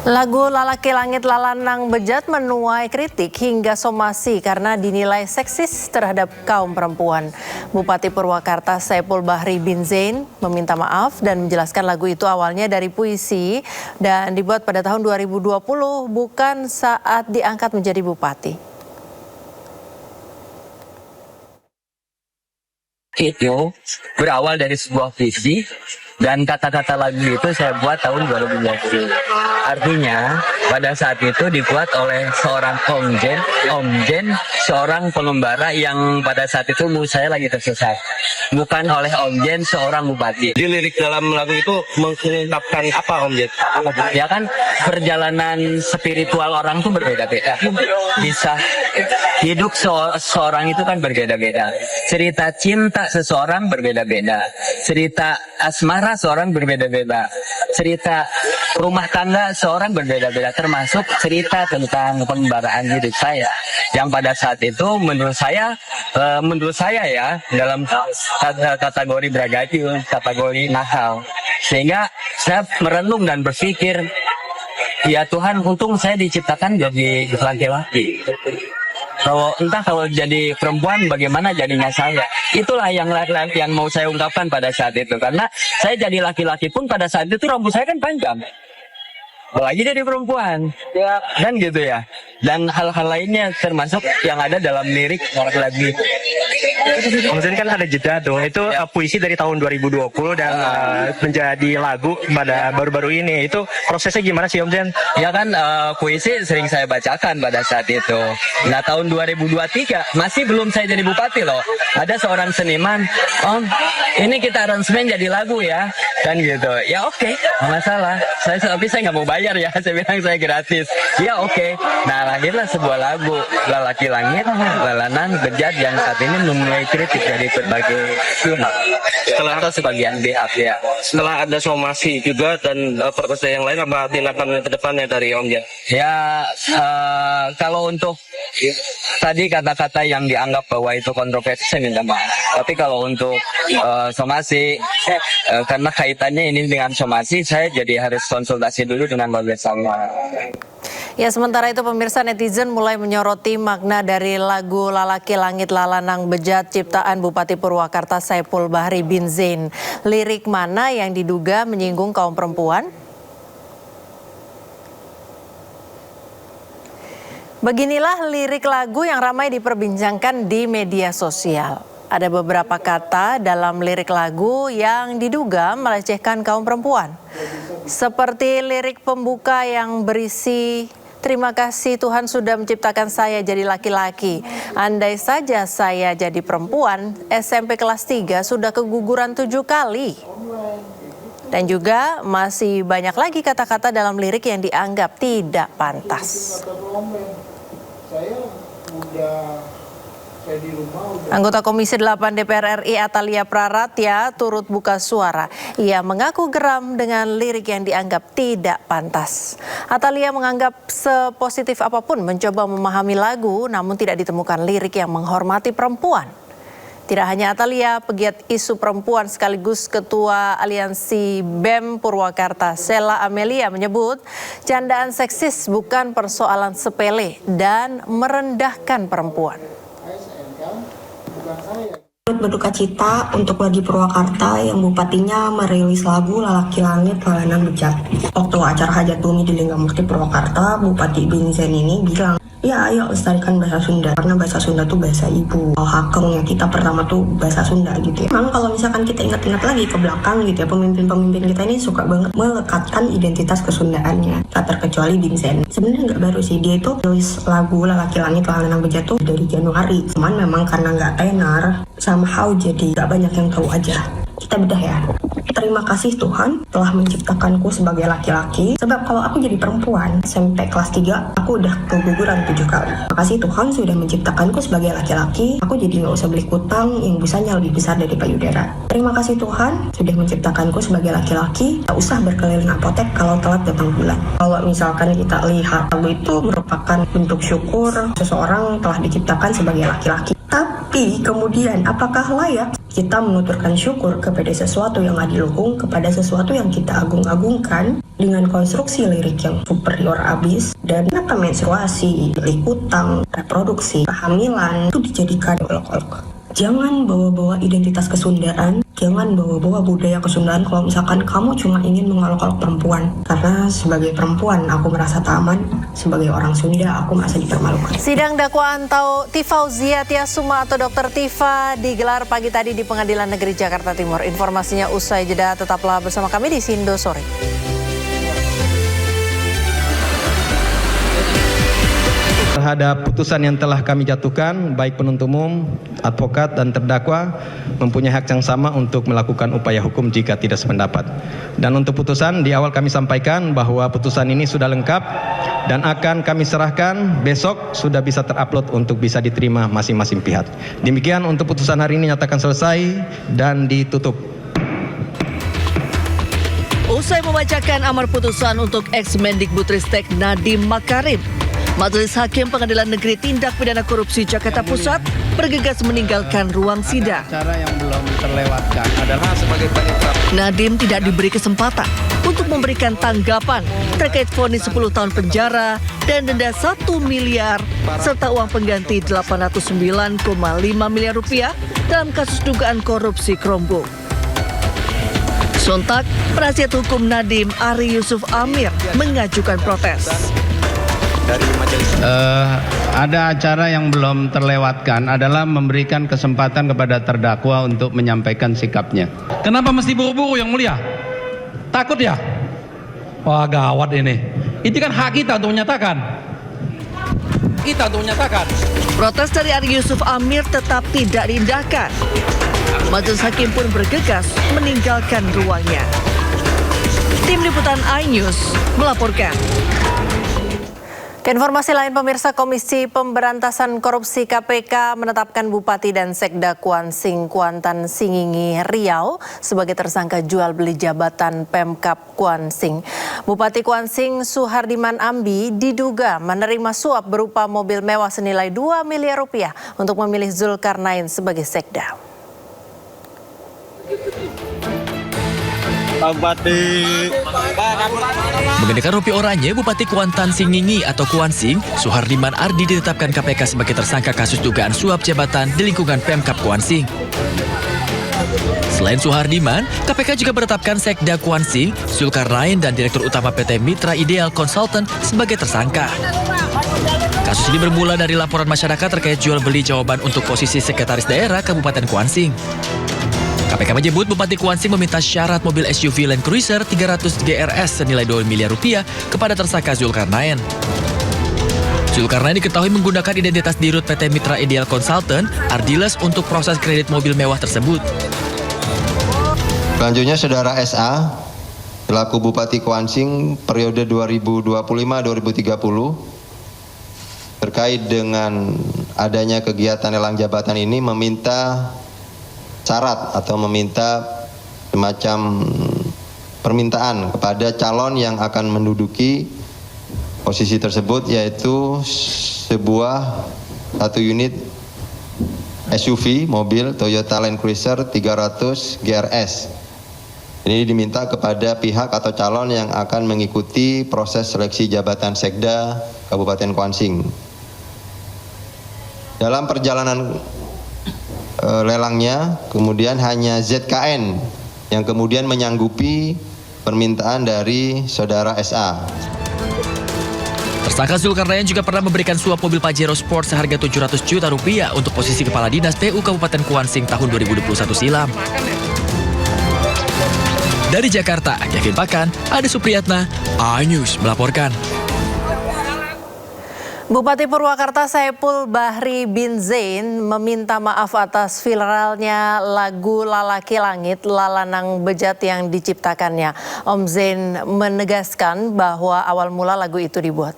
Lagu Lalaki Langit Lalanang Bejat menuai kritik hingga somasi karena dinilai seksis terhadap kaum perempuan. Bupati Purwakarta Saipul Bahri bin Zain meminta maaf dan menjelaskan lagu itu awalnya dari puisi dan dibuat pada tahun 2020, bukan saat diangkat menjadi bupati. Itu berawal dari sebuah visi dan kata-kata lagu itu saya buat tahun 2020. Artinya pada saat itu dibuat oleh seorang Omjen, seorang pengembara yang pada saat itu menurut saya lagi tersesat. Bukan oleh Omjen seorang bupati. Di lirik dalam lagu itu mengungkapkan apa, Omjen? Ya kan, perjalanan spiritual orang tuh berbeda-beda. Bisa hidup seorang itu kan berbeda-beda. Cerita cinta seseorang berbeda-beda. Cerita asmara seorang berbeda-beda. Cerita rumah tangga seorang berbeda-beda. Termasuk cerita tentang pengembaraan hidup saya. Yang pada saat itu menurut saya ya, dalam kategori beragatif, kategori nakal. Sehingga saya merenung dan berpikir, ya Tuhan, untung saya diciptakan jadi laki-laki. Kalau jadi perempuan bagaimana jadinya saya. Itulah yang mau saya ungkapkan pada saat itu. Karena saya jadi laki-laki pun pada saat itu rambut saya kan panjang. Apalagi jadi perempuan, ya kan gitu ya. Dan hal-hal lainnya termasuk yang ada dalam lirik lagu. Omjen kan ada jeda dong, itu puisi dari tahun 2020 dan menjadi lagu pada baru-baru ini. Itu prosesnya gimana sih, Omjen? Ya kan, puisi sering saya bacakan pada saat itu. Nah, tahun 2023 masih belum saya jadi bupati loh. Ada seorang seniman, Om, ini kita aransemen jadi lagu ya, kan gitu. Ya oke, nggak masalah. Tapi saya nggak mau bayar ya, saya bilang saya gratis. Ya oke. Nah, lahirlah sebuah lagu Lalaki Langit Lalanang Bejat yang saat ini menuai kritik dari berbagai pihak. Atau sebagian pihak ya. Setelah ada somasi juga dan proses yang lain, apa tindakan ke depannya dari Omjen? Ya, kalau untuk tadi kata-kata yang dianggap bahwa itu kontroversi, saya minta maaf. Tapi kalau untuk somasi, karena kaitannya ini dengan somasi, saya jadi harus konsultasi dulu dengan warga saya. Ya, sementara itu pemirsa, netizen mulai menyoroti makna dari lagu Lalaki Langit Lalanang Bejat ciptaan Bupati Purwakarta Saipul Bahri bin Zain. Lirik mana yang diduga menyinggung kaum perempuan? Beginilah lirik lagu yang ramai diperbincangkan di media sosial. Ada beberapa kata dalam lirik lagu yang diduga melecehkan kaum perempuan. Seperti lirik pembuka yang berisi, "Terima kasih Tuhan sudah menciptakan saya jadi laki-laki. Andai saja saya jadi perempuan, SMP kelas 3 sudah keguguran 7 kali. Dan juga masih banyak lagi kata-kata dalam lirik yang dianggap tidak pantas. Anggota Komisi 8 DPR RI Atalia Praratya turut buka suara. Ia mengaku geram dengan lirik yang dianggap tidak pantas. Atalia menganggap sepositif apapun mencoba memahami lagu, namun tidak ditemukan lirik yang menghormati perempuan. Tidak hanya Atalia, pegiat isu perempuan sekaligus Ketua Aliansi BEM Purwakarta Sela Amelia menyebut candaan seksis bukan persoalan sepele dan merendahkan perempuan. Berduka cita untuk wargi Purwakarta yang bupatinya merilis lagu Lalaki Langit Lalanang Bejat. Waktu acara hajat bumi di Linggamukti Purwakarta, Bupati bin Zain ini bilang, ya ayo lestarikan bahasa Sunda, karena bahasa Sunda tuh bahasa ibu. Hakengnya kita pertama tuh bahasa Sunda gitu ya. Memang kalau misalkan kita ingat-ingat lagi ke belakang gitu ya, pemimpin-pemimpin kita ini suka banget melekatkan identitas kesundaannya. Tak terkecuali bin Zain. Sebenarnya nggak baru sih, dia itu tulis lagu Lalaki Langit Lalanang Bejat tuh dari Januari. Cuman memang karena nggak tenar, somehow jadi nggak banyak yang tahu aja. Kita bedah ya. Terima kasih Tuhan telah menciptakanku sebagai laki-laki. Sebab kalau aku jadi perempuan, SMP kelas 3, aku udah keguguran 7 kali. Terima kasih Tuhan sudah menciptakanku sebagai laki-laki. Aku jadi gak usah beli kutang yang busanya lebih besar dari payudara. Terima kasih Tuhan sudah menciptakanku sebagai laki-laki. Gak usah berkeliling apotek kalau telat datang bulan. Kalau misalkan kita lihat, lagu itu merupakan bentuk syukur seseorang telah diciptakan sebagai laki-laki. Tapi kemudian apakah layak Kita menuturkan syukur kepada sesuatu yang adiluhung, kepada sesuatu yang kita agung-agungkan, dengan konstruksi lirik yang superior abis, dan kata menstruasi, likutang, reproduksi, kehamilan, itu dijadikan olok-olok. Jangan bawa-bawa identitas kesundaan, jangan bawa-bawa budaya kesundaan kalau misalkan kamu cuma ingin mengolok-olok perempuan. Karena sebagai perempuan aku merasa tak aman, sebagai orang Sunda aku merasa dipermalukan. Sidang dakwaan Tifauzia Tiasuma atau Dr. Tifa digelar pagi tadi di Pengadilan Negeri Jakarta Timur. Informasinya usai jeda, tetaplah bersama kami di Sindo Sore. Terhadap putusan yang telah kami jatuhkan, baik penuntut umum, advokat, dan terdakwa mempunyai hak yang sama untuk melakukan upaya hukum jika tidak sependapat. Dan untuk putusan, di awal kami sampaikan bahwa putusan ini sudah lengkap dan akan kami serahkan besok sudah bisa terupload untuk bisa diterima masing-masing pihak. Demikian untuk putusan hari ini nyatakan selesai dan ditutup. Usai membacakan amar putusan untuk ex-Mendikbudristek Nadiem Makarim, Majelis Hakim Pengadilan Negeri Tindak Pidana Korupsi Jakarta Pusat bergegas meninggalkan ruang sidang. Cara yang belum terlewatkan adalah sebagai penyebab. Nadiem tidak diberi kesempatan untuk memberikan tanggapan terkait vonis 10 tahun penjara dan denda 1 miliar serta uang pengganti 809,5 miliar rupiah dalam kasus dugaan korupsi Chromebook. Sontak, penasihat hukum Nadiem Ari Yusuf Amir mengajukan protes. Ada acara yang belum terlewatkan adalah memberikan kesempatan kepada terdakwa untuk menyampaikan sikapnya. Kenapa mesti buru-buru yang mulia? Takut ya? Wah gawat ini. Itu kan hak kita untuk menyatakan. Protes dari Ari Yusuf Amir tetap tidak diindahkan. Majelis Hakim pun bergegas meninggalkan ruangnya. Tim Liputan iNews melaporkan. Informasi lain pemirsa, Komisi Pemberantasan Korupsi KPK menetapkan Bupati dan Sekda Kuansing Kuantan Singingi Riau sebagai tersangka jual beli jabatan Pemkab Kuansing. Bupati Kuansing Suhardiman Ambi diduga menerima suap berupa mobil mewah senilai 2 miliar rupiah untuk memilih Zulkarnain sebagai Sekda. Mengenakan rompi oranye, Bupati Kuantan Singingi atau Kuansing, Suhardiman Ardi ditetapkan KPK sebagai tersangka kasus dugaan suap jabatan di lingkungan Pemkab Kuansing. Selain Suhardiman, KPK juga menetapkan Sekda Kuansing, Zulkarnain dan Direktur Utama PT Mitra Ideal Consultant sebagai tersangka. Kasus ini bermula dari laporan masyarakat terkait jual beli jawaban untuk posisi Sekretaris Daerah Kabupaten Kuansing. KPK menyebut Bupati Kuansing meminta syarat mobil SUV Land Cruiser 300 GRS senilai 2 miliar rupiah kepada tersangka Zulkarnain. Zulkarnain diketahui menggunakan identitas dirut PT Mitra Ideal Consultant, Ardiles, untuk proses kredit mobil mewah tersebut. Selanjutnya Saudara SA, selaku Bupati Kuansing periode 2025-2030, terkait dengan adanya kegiatan lelang jabatan ini meminta syarat atau meminta semacam permintaan kepada calon yang akan menduduki posisi tersebut, yaitu satu unit SUV mobil Toyota Land Cruiser 300 GRS. Ini diminta kepada pihak atau calon yang akan mengikuti proses seleksi jabatan Sekda Kabupaten Kuansing. Dalam perjalanan lelangnya, kemudian hanya ZKN yang kemudian menyanggupi permintaan dari Saudara SA. Tersangka Zulkarnain juga pernah memberikan suap mobil Pajero Sport seharga 700 juta rupiah untuk posisi Kepala Dinas PU Kabupaten Kuansing tahun 2021 silam. Dari Jakarta, Kevin Pakan, Ade Supriyatna, iNews melaporkan. Bupati Purwakarta Saipul Bahri bin Zain meminta maaf atas viralnya lagu Lalaki Langit Lalanang Bejat yang diciptakannya. Om Zain menegaskan bahwa awal mula lagu itu dibuat